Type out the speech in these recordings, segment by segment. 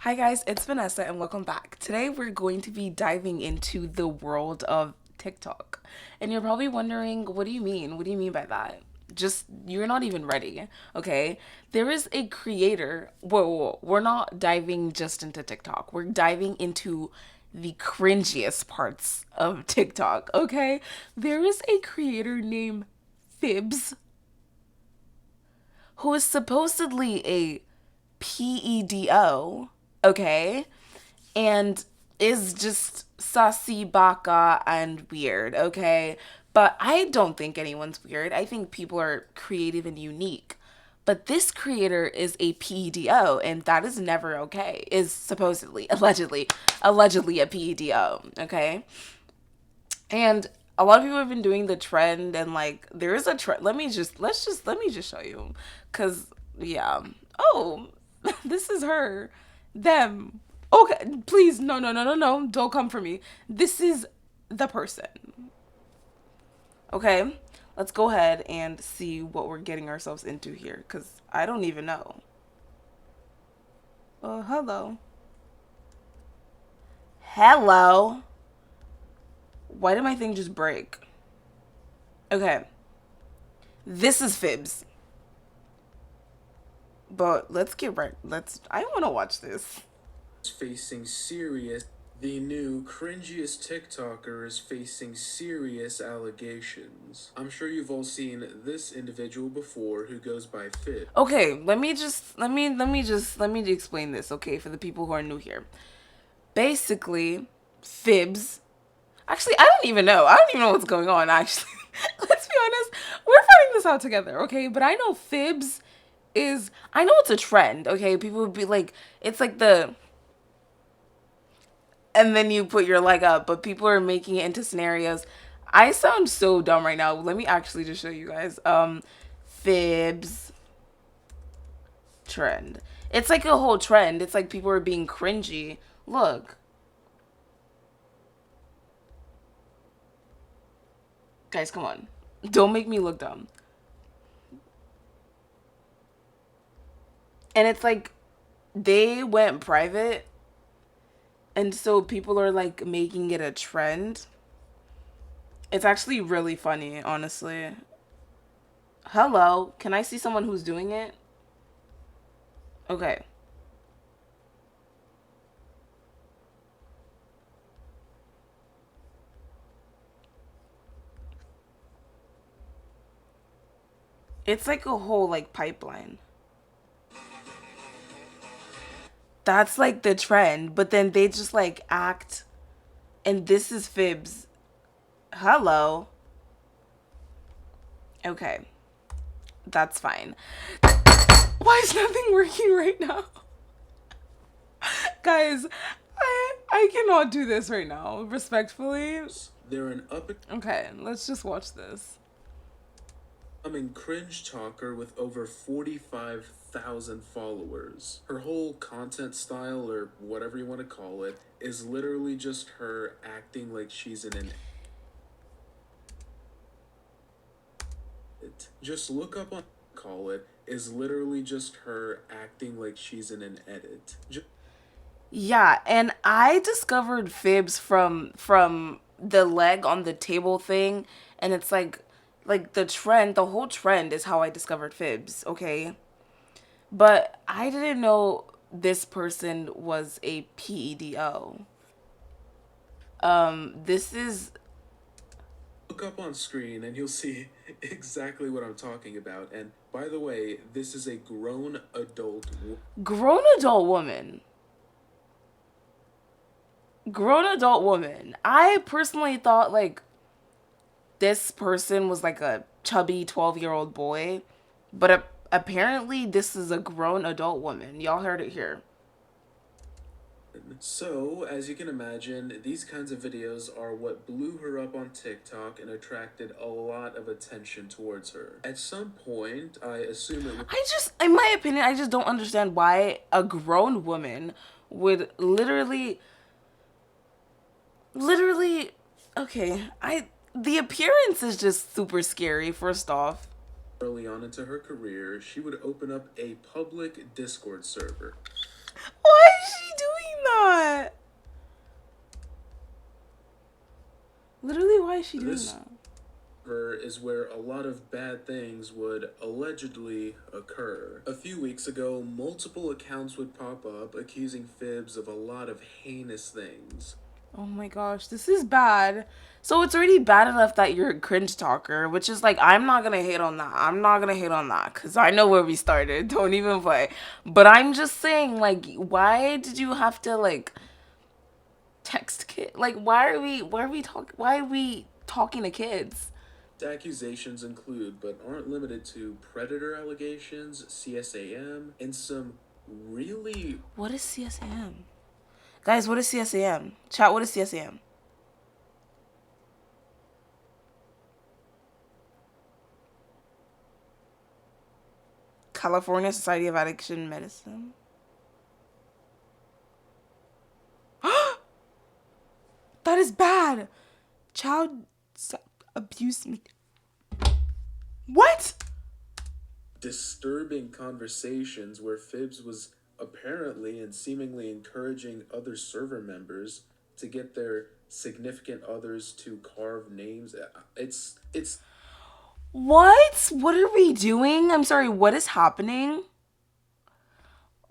Hi guys, it's Vanessa and welcome back. Today we're going to be diving into the world of TikTok. And you're probably wondering, what do you mean? What do you mean by that? Just, you're not even ready, okay? There is a creator. Whoa, we're not diving just into TikTok. We're diving into the cringiest parts of TikTok, okay? There is a creator named Phibz who is supposedly a PEDO, okay? And is just sassy, baka, and weird, okay? But I don't think anyone's weird. I think people are creative and unique. But this creator is a PEDO, and that is never okay. Is supposedly, allegedly a PEDO, okay? And a lot of people have been doing the trend, and like there is a trend. Let me just show you, cause yeah. Oh, this is her, them. Okay, please, no, don't come for me. This is the person. Okay, let's go ahead and see what we're getting ourselves into here, cause I don't even know. Oh, hello, hello. Why did my thing just break? Okay, this is Phibz. But let's get right. I want to watch this. Facing serious. The new cringiest TikToker is facing serious allegations. I'm sure you've all seen this individual before who goes by Fit. Okay, let me explain this, okay, for the people who are new here. Basically, Phibz. Actually, I don't even know. I don't even know what's going on, actually. Let's be honest. We're finding this out together, okay? But I know Phibz is, I know it's a trend, okay? People would be like, it's like the, and then you put your leg up, but people are making it into scenarios. I sound so dumb right now. Let me actually just show you guys. Phibz trend. It's like a whole trend. It's like people are being cringy. Look. Guys, come on. Don't make me look dumb. And it's like they went private, and so people are like making it a trend. It's actually really funny, honestly. Hello, can I see someone who's doing it? Okay. It's like a whole like pipeline. That's like the trend, but then they just like act, and this is Phibz. Hello. Okay. That's fine. Why is nothing working right now? Guys, I cannot do this right now, respectfully. They're an Okay, let's just watch this. upcoming cringe talker with over 45,000 followers. Her whole content style, or whatever you want to call it, is literally just her acting like she's in an it. Just look up on call it is literally just her acting like she's in an edit. Yeah, and I discovered Phibz from the leg on the table thing, and it's like the trend, the whole trend is how I discovered Phibz, okay? But I didn't know this person was a PEDO. This is Look up on screen and you'll see exactly what I'm talking about. And by the way, this is a grown adult. grown adult woman. Grown adult woman. I personally thought like this person was like a chubby 12-year-old boy, but apparently this is a grown adult woman. Y'all heard it here. So, as you can imagine, these kinds of videos are what blew her up on TikTok and attracted a lot of attention towards her. At some point, I assume it was I just, in my opinion, I just don't understand why a grown woman would literally, okay, the appearance is just super scary, first off. early on into her career, she would open up a public Discord server. Why is she why is she doing This that? is where a lot of bad things would allegedly occur. A few weeks ago, multiple accounts would pop up accusing Phibz of a lot of heinous things. Oh my gosh, this is bad. So it's already bad enough that you're a cringe talker, which is like, I'm not gonna hate on that. I'm not gonna hate on that because I know where we started. Don't even play. But I'm just saying, like, why did you have to like text kid? Like, why are we talking to kids? Accusations include, but aren't limited to, predator allegations, CSAM, and some really What is CSAM? Guys, what is CSAM? Chat, what is CSAM? California Society of Addiction Medicine. That is bad. Child abuse. What? disturbing conversations where Phibz was apparently and seemingly encouraging other server members to get their significant others to carve names. It's What? What are we doing? I'm sorry, what is happening?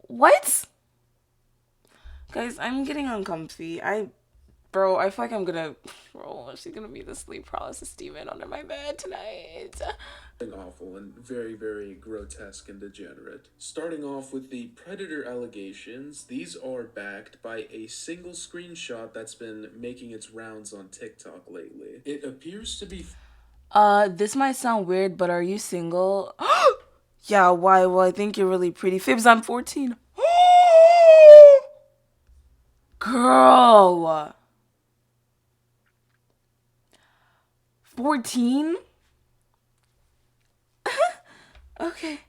What? Guys, I'm getting uncomfy. Bro, I feel like I'm gonna. Bro, she's gonna be the sleep paralysis demon under my bed tonight. awful and very, very grotesque and degenerate. Starting off with the predator allegations, these are backed by a single screenshot that's been making its rounds on TikTok lately. It appears to be This might sound weird, but are you single? Yeah, why? Well, I think you're really pretty. Phibz, I'm 14. Girl. 14? Okay.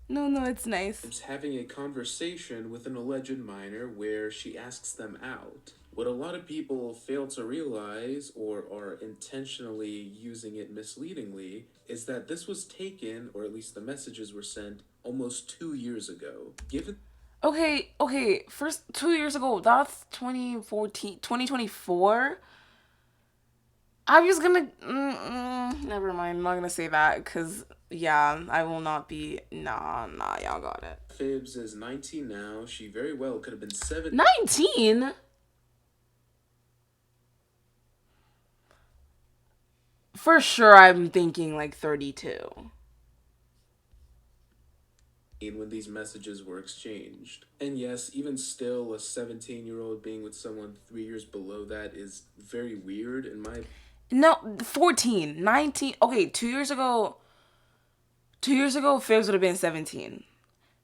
No, no, it's nice. having a conversation with an alleged minor where she asks them out. What a lot of people fail to realize or are intentionally using it misleadingly is that this was taken, or at least the messages were sent, almost 2 years ago. Given Okay. First, 2 years ago, that's 2014, 2024. I was gonna. Never mind. I'm not gonna say that because, yeah, I will not be. Nah, y'all got it. Phibz is 19 now, she very well could have been 7 19? For sure, I'm thinking like 32. when these messages were exchanged. And yes, even still, a 17-year-old being with someone 3 years below that is very weird in my. No, 14. 19. Okay, 2 years ago. 2 years ago, Phibz would have been 17.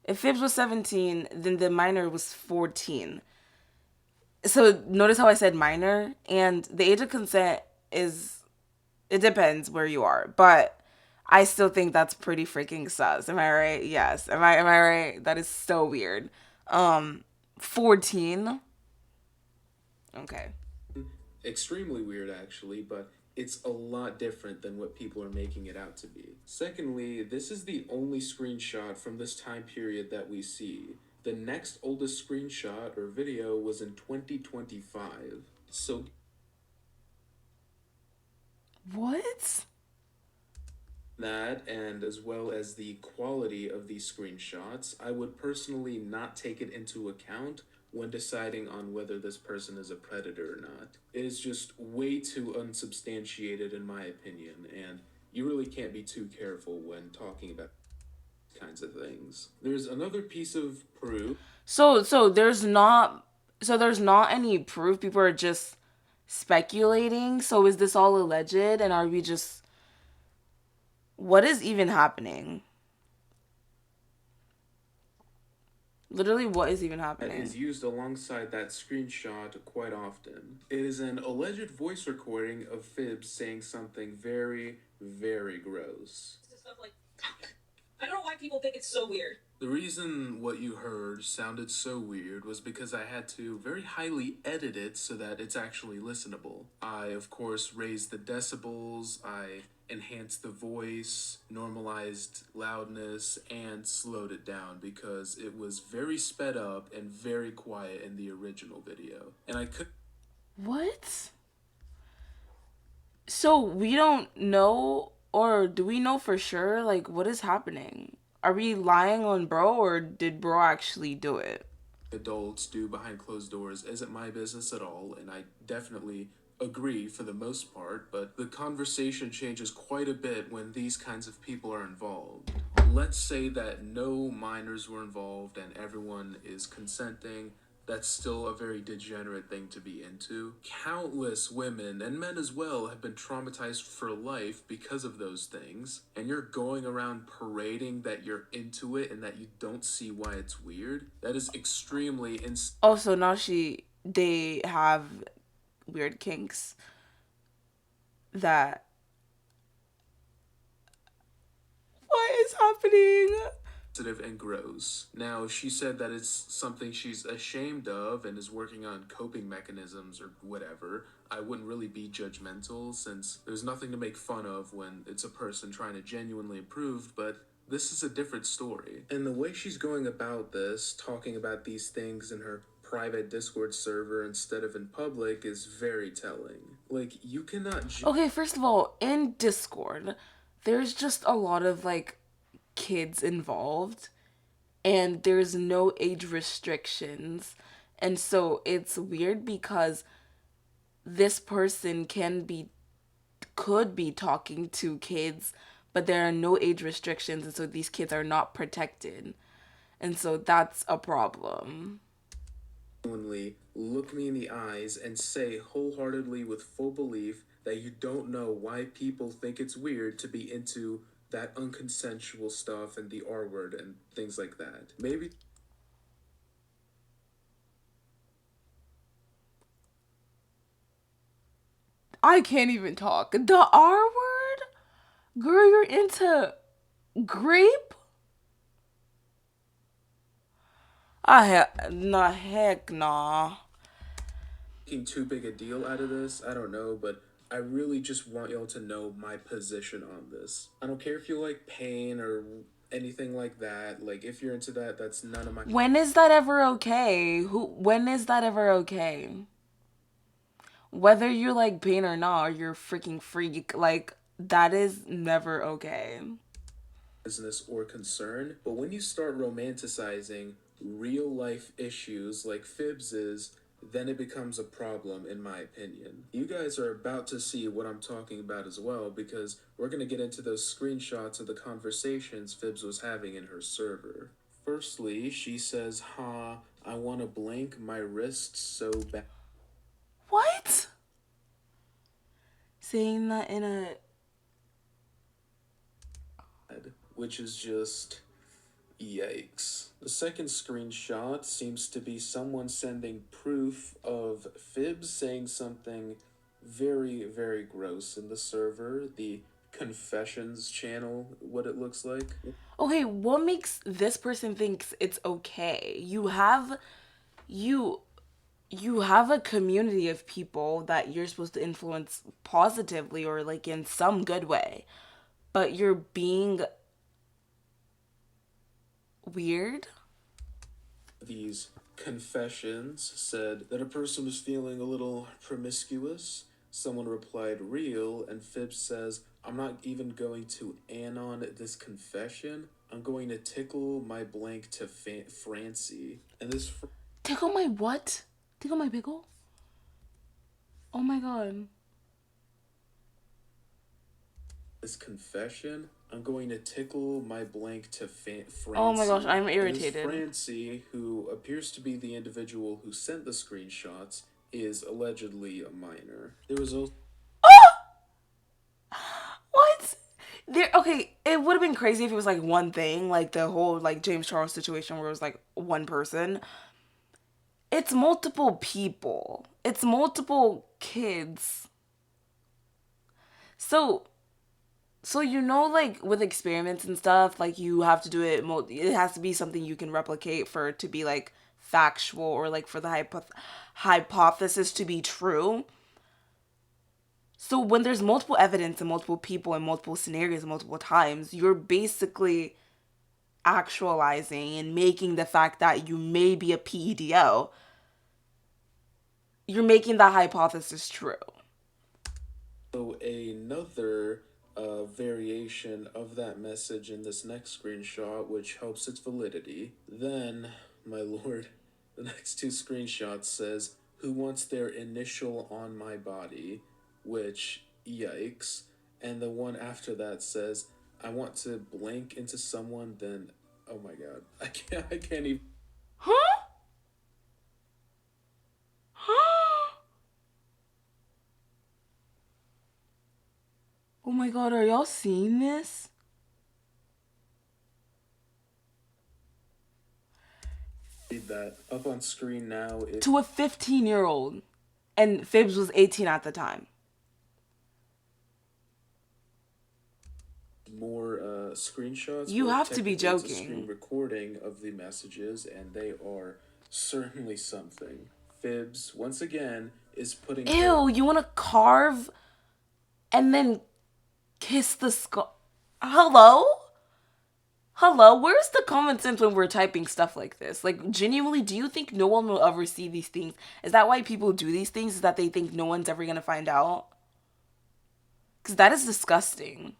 If Phibz was 17, then the minor was 14. So notice how I said minor, and the age of consent is, it depends where you are, but I still think that's pretty freaking sus. Am I right? Yes. Am I right? That is so weird. 14. Okay. Extremely weird, actually, but it's a lot different than what people are making it out to be. Secondly, this is the only screenshot from this time period that we see. The next oldest screenshot or video was in 2025. So What? that, and as well as the quality of these screenshots, I would personally not take it into account when deciding on whether this person is a predator or not. It is just way too unsubstantiated, in my opinion, and you really can't be too careful when talking about kinds of things. There's another piece of proof. So there's not any proof. People are just speculating. So is this all alleged, and are we just, what is even happening? Literally, what is even That happening? is used alongside that screenshot quite often. It is an alleged voice recording of Phibz saying something very, very gross. Stuff like, I don't know why people think it's so weird. The reason what you heard sounded so weird was because I had to very highly edit it so that it's actually listenable. I, of course, raised the decibels, I enhanced the voice, normalized loudness, and slowed it down because it was very sped up and very quiet in the original video. And I could What? So we don't know, or do we know for sure, like, what is happening? Are we lying on bro, or did bro actually do it? adults do behind closed doors isn't my business at all, and I definitely agree for the most part, but the conversation changes quite a bit when these kinds of people are involved. Let's say that no minors were involved and everyone is consenting. That's still a very degenerate thing to be into. Countless women and men as well have been traumatized for life because of those things, and you're going around parading that you're into it and that you don't see why it's weird. That is extremely Also, now they have weird kinks that. What is happening? sensitive and gross. Now, she said that it's something she's ashamed of and is working on coping mechanisms or whatever. I wouldn't really be judgmental since there's nothing to make fun of when it's a person trying to genuinely improve, but this is a different story. And the way she's going about this, talking about these things in her private Discord server instead of in public, is very telling. Like, you cannot. Okay, first of all, in Discord, there's just a lot of like kids involved, and there's no age restrictions. And so it's weird because this person could be talking to kids, but there are no age restrictions, and so these kids are not protected. And so that's a problem. Genuinely look me in the eyes and say wholeheartedly with full belief that you don't know why people think it's weird to be into that unconsensual stuff and the R word and things like that. Maybe I can't even talk. The R word? Girl, you're into grape? Nah, heck nah. making too big a deal out of this, I don't know, but I really just want y'all to know my position on this. I don't care if you like pain or anything like that. Like, if you're into that, that's none of my. When is that ever okay? When is that ever okay? Whether you like pain or not, or you're a freaking freak, like, that is never okay. Business or concern, but when you start romanticizing real life issues like Phibs is, then it becomes a problem, in my opinion. You guys are about to see what I'm talking about as well, because we're going to get into those screenshots of the conversations Phibs was having in her server. Firstly, she says, "Ha, I want to blink my wrists so bad." What? Saying that in a. Which is just yikes. The second screenshot seems to be someone sending proof of Phibs saying something very, very gross in the server. The confessions channel, what it looks like. Okay, what makes this person thinks it's okay? You you have a community of people that you're supposed to influence positively or like in some good way, but you're being weird. These confessions said that a person was feeling a little promiscuous. Someone replied, "Real," and Phipps says, "I'm not even going to anon this confession. I'm going to tickle my blank to Francie." And Tickle my what? Tickle my pickle? Oh my god. this confession, "I'm going to tickle my blank to Francie." Oh my gosh, I'm And irritated. Francie, who appears to be the individual who sent the screenshots, is allegedly a minor. There was also What? There okay, it would have been crazy if it was like one thing, like the whole like James Charles situation where it was like one person. It's multiple people. It's multiple kids. So you know, like with experiments and stuff, like you have to do it. It has to be something you can replicate for it to be like factual or like for the hypothesis to be true. So when there's multiple evidence and multiple people and multiple scenarios multiple times, you're basically actualizing and making the fact that you may be a PEDO. You're making that hypothesis true. So another variation of that message in this next screenshot, which helps its validity. Then, my lord, the next two screenshots says, "Who wants their initial on my body?" Which, yikes. And the one after that says, "I want to blank into someone, then." Oh my god, I can't even. Huh? Huh? Oh my god, are y'all seeing this? Read that up on screen now. To a 15-year-old. And Phibz was 18 at the time. More screenshots. You Well, have to be technically it's a screen joking. recording of the messages, and they are certainly something. Phibz, once again, is putting Ew, you want to carve and then kiss the skull? Hello? Hello? Where's the common sense when we're typing stuff like this? Like, genuinely, do you think no one will ever see these things? Is that why people do these things? Is that they think no one's ever gonna find out? Because that is disgusting.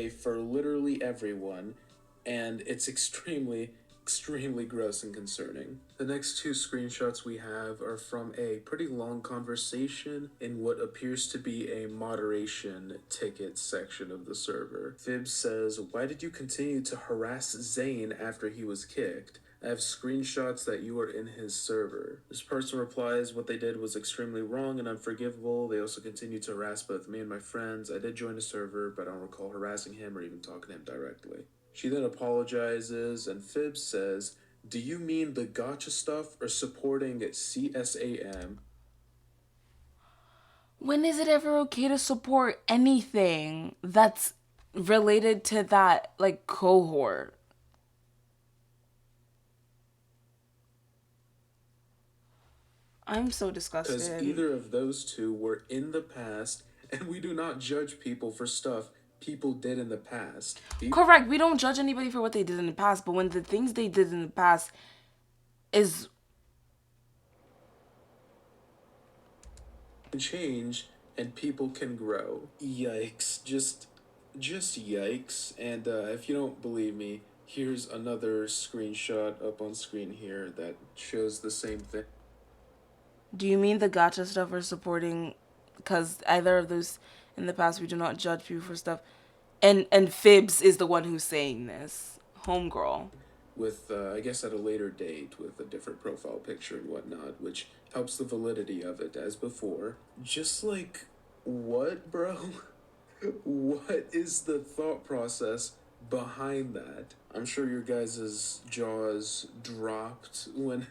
for literally everyone, and it's extremely gross and concerning. The next two screenshots we have are from a pretty long conversation in what appears to be a moderation ticket section of the server. Phibz says, "Why did you continue to harass Zane after he was kicked? I have screenshots that you are in his server." This person replies, "What they did was extremely wrong and unforgivable. They also continued to harass both me and my friends. I did join a server, but I don't recall harassing him or even talking to him directly." She then apologizes, and Phibz says, "Do you mean the gotcha stuff or supporting CSAM?" When is it ever okay to support anything that's related to that, like, cohort? I'm so Because disgusted. either of those two were in the past, and we do not judge people for stuff people did in the past. Correct. We don't judge anybody for what they did in the past, but when the things they did in the past is Change and people can grow. Yikes. Just yikes. And if you don't believe me, here's another screenshot up on screen here that shows the same thing. do you mean the gotcha stuff or supporting? Because either of those in the past, we do not judge people for stuff. And Phibz is the one who's saying this. Homegirl. With I guess at a later date with a different profile picture and whatnot, which helps the validity of it as before. Just like, what, bro? What is the thought process behind that? I'm sure your guys' jaws dropped when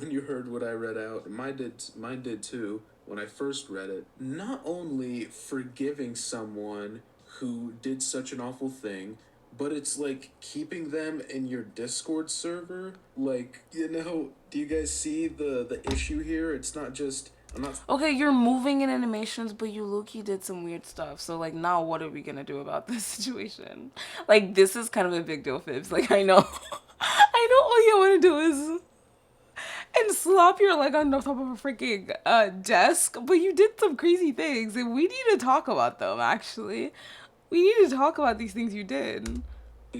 you heard what I read out. Mine did too when I first read it. Not only forgiving someone who did such an awful thing, but it's like keeping them in your Discord server. Like, do you guys see the issue here? It's not just I'm not Okay, you're moving in animations, but you low-key did some weird stuff. So, like, now what are we gonna do about this situation? Like, this is kind of a big deal, Phibz. Like, I know. I know all you want to do is and slap your leg on the top of a freaking desk, but you did some crazy things, and we need to talk about them, actually. We need to talk about these things you did.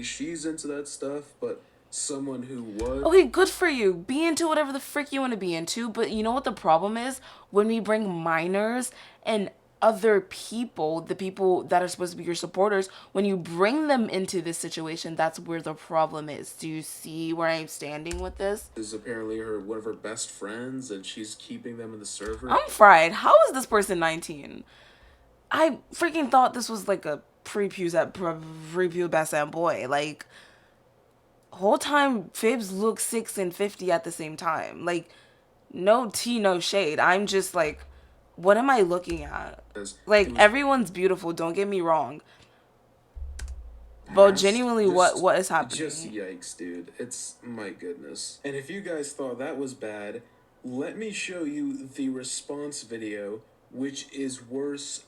she's into that stuff, but someone who was Okay, good for you. Be into whatever the frick you want to be into, but you know what the problem is? When we bring minors and other people, the people that are supposed to be your supporters, when you bring them into this situation, that's where the problem is. Do you see where I'm standing with this? is apparently one of her best friends, and she's keeping them in the server. I'm fried. How is this person 19? I freaking thought this was like a prepubescent boy. Like, whole time Phibz looks 6 and 50 at the same time. Like, no tea, no shade. I'm just like, what am I looking at? Like, everyone's beautiful, don't get me wrong. But genuinely, what is Just happening? yikes, dude. It's my goodness. And if you guys thought that was bad, let me show you the response video, which is worse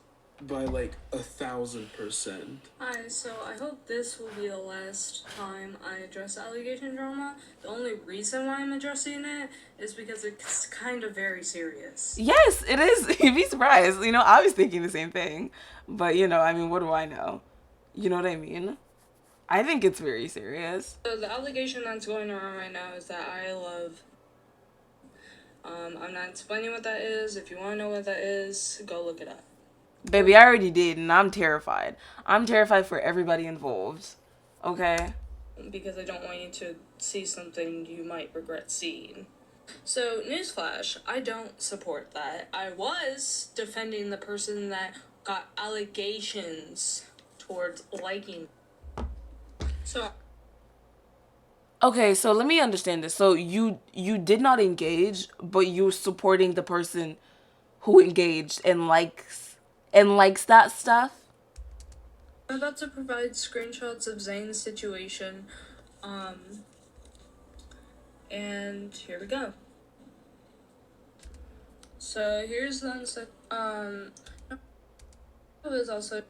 by like 1,000%. Hi, so I hope this will be the last time I address allegation drama. The only reason why I'm addressing it is because it's kind of very serious. Yes, it is. You'd be surprised. I was thinking the same thing. But, I mean, what do I know? You know what I mean? I think it's very serious. So the allegation that's going around right now is that I love. I'm not explaining what that is. If you want to know what that is, go look it up. Baby, I already did, and I'm terrified. I'm terrified for everybody involved. Okay? Because I don't want you to see something you might regret seeing. So, newsflash, I don't support that. I was defending the person that got allegations towards liking. So, Okay, so let me understand this. So you did not engage, but you're supporting the person who engaged and likes that stuff? I'm about to provide screenshots of Zane's situation. And here we go. So here's the I was also an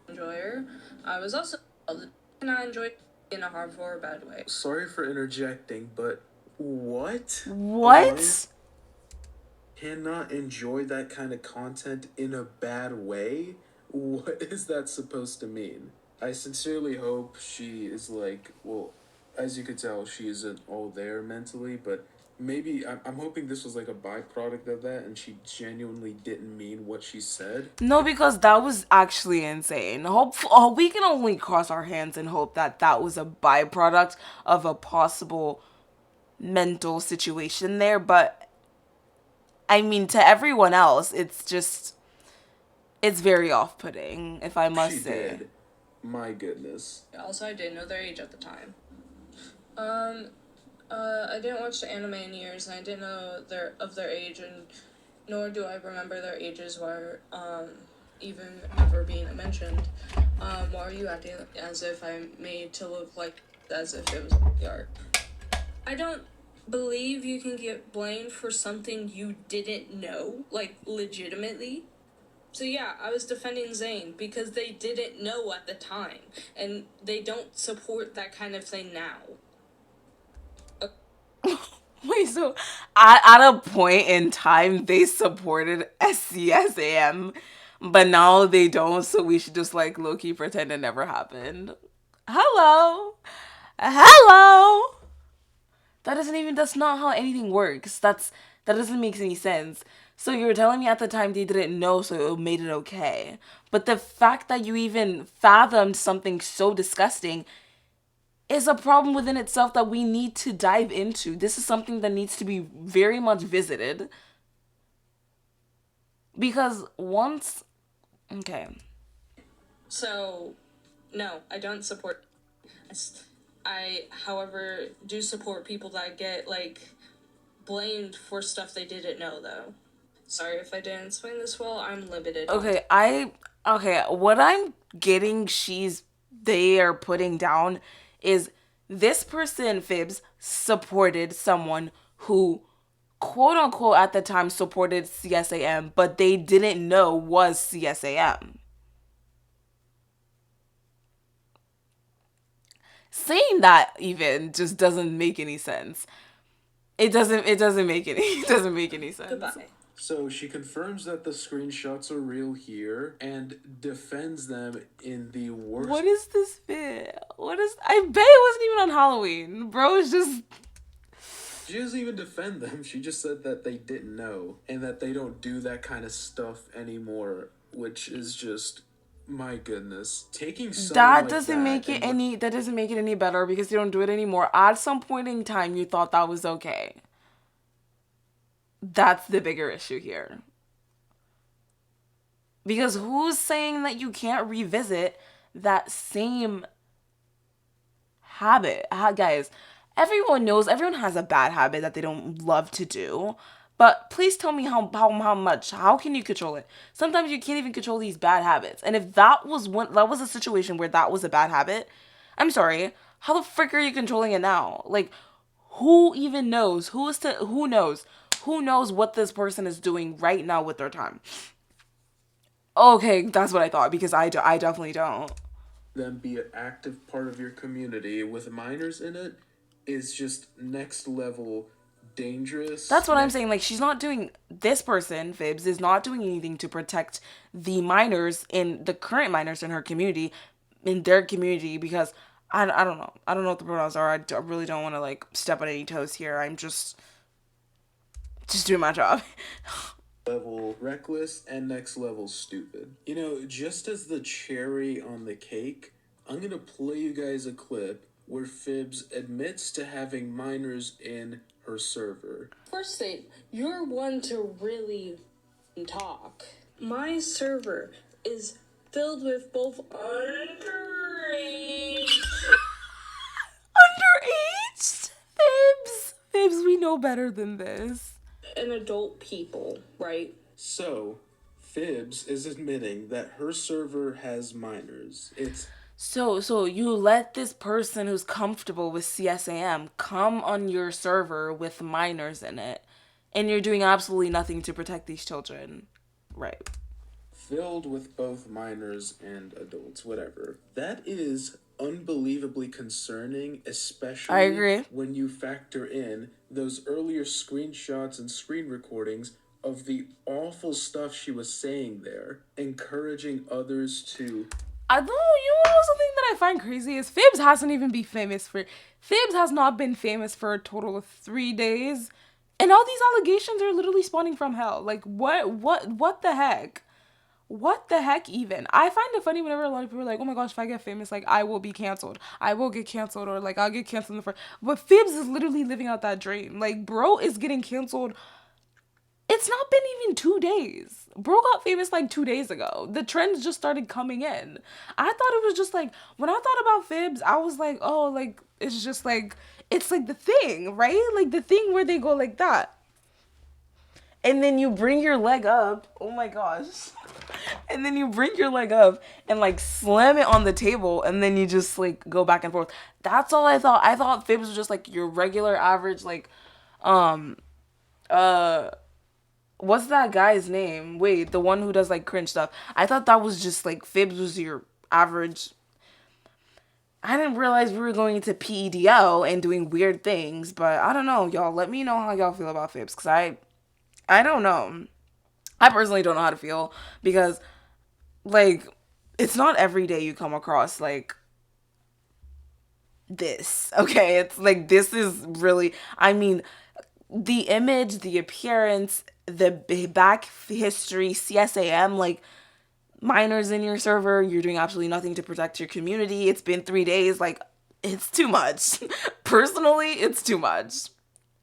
enjoyer. I was also not enjoy in a harmful or bad way. Sorry for interjecting, but what? What? Cannot enjoy that kind of content in a bad way? What is that supposed to mean? I sincerely hope she is like, well, as you could tell, she isn't all there mentally, but maybe I'm hoping this was like a byproduct of that and she genuinely didn't mean what she said. No, because that was actually insane. We can only cross our hands and hope that that was a byproduct of a possible mental situation there, but I mean, to everyone else, it's very off-putting, if I must She say. did. My goodness. Also, I didn't know their age at the time. I didn't watch the anime in years, and I didn't know their age, and nor do I remember their ages were even ever being mentioned. Why are you acting as if I'm made to look like as if it was the art? I don't believe you can get blamed for something you didn't know, like legitimately. So yeah, I was defending Zayn because they didn't know at the time, and they don't support that kind of thing now. Wait, so at a point in time, they supported SCSAM, but now they don't, so we should just like low-key pretend it never happened. Hello? Hello? That's not how anything works. That doesn't make any sense. So you're telling me at the time they didn't know, so it made it okay. But the fact that you even fathomed something so disgusting is a problem within itself that we need to dive into. This is something that needs to be very much visited. Because once. Okay. So, no, I don't support. I, however, do support people that get, like, blamed for stuff they didn't know, though. Sorry if I didn't explain this well, I'm limited. Okay, what I'm getting they are putting down is this person, Phibz, supported someone who quote unquote at the time supported CSAM, but they didn't know was CSAM. Saying that even just doesn't make any sense. It doesn't make any it doesn't make any sense. Goodbye. So she confirms that the screenshots are real here and defends them in the worst. What is this bit? I bet it wasn't even on Halloween. Bro, it's just. She doesn't even defend them. She just said that they didn't know and that they don't do that kind of stuff anymore, which is just, my goodness. Taking That doesn't make it any better because you don't do it anymore. At some point in time, you thought that was okay. That's the bigger issue here. Because who's saying that you can't revisit that same habit? Guys, everyone has a bad habit that they don't love to do. But please tell me how much. How can you control it? Sometimes you can't even control these bad habits. And if that was a situation where that was a bad habit, I'm sorry. How the frick are you controlling it now? Like, who even knows? Who knows? Who knows what this person is doing right now with their time? Okay, that's what I thought because I definitely don't. them be an active part of your community with minors in it is just next level dangerous. That's what I'm saying. Like, she's not doing, this person, Phibz, is not doing anything to protect the minors in the current minors in her community, in their community, because I don't know. I don't know what the pronouns are. I really don't want to, like, step on any toes here. I'm just doing my job. Level reckless and next level stupid. You know, just as the cherry on the cake, I'm gonna play you guys a clip where Phibs admits to having minors in her server. First thing, you're one to really talk. My server is filled with both underage Underaged? Phibs. Phibs, we know better than this. and adult people, right? So, Phibs is admitting that her server has minors. It's So you let this person who's comfortable with CSAM come on your server with minors in it, and you're doing absolutely nothing to protect these children. Right. filled with both minors and adults, whatever. That is unbelievably concerning, especially I agree. when you factor in those earlier screenshots and screen recordings of the awful stuff she was saying there, encouraging others to. I don't know, you know something that I find crazy is Phibs hasn't even been famous for, Phibs has not been famous for a total of 3 days. And all these allegations are literally spawning from hell. Like, what the heck? What the heck even? I find it funny whenever a lot of people are like, oh my gosh, if I get famous, like, I will be canceled. I will get canceled, or like, I'll get canceled in the first. But Phibs is literally living out that dream. Like, bro is getting canceled. It's not been even 2 days. Bro got famous like 2 days ago. The trends just started coming in. I thought it was just like, when I thought about Phibs, I was like, oh, like, it's just like, it's like the thing, right? Like the thing where they go like that. And then you bring your leg up. Oh my gosh. And then you bring your leg up and like slam it on the table, and then you just like go back and forth. That's all I thought. I thought Phibs was just like your regular average, like, um, uh, what's that guy's name? Wait, the one who does like cringe stuff. I thought that was just like Phibs was your average. I didn't realize we were going into PEDO and doing weird things, but I don't know, y'all. Let me know how y'all feel about Phibs, cause I don't know. I personally don't know how to feel because, like, it's not every day you come across like this. Okay, it's like this is really. I mean, the image, the appearance, the back history, CSAM, like minors in your server, you're doing absolutely nothing to protect your community. It's been 3 days, like it's too much. Personally, it's too much.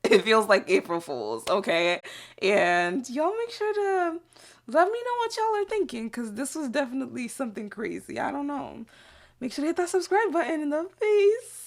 It feels like April Fools, okay? And y'all make sure to let me know what y'all are thinking, because this was definitely something crazy. I don't know. Make sure to hit that subscribe button in the face.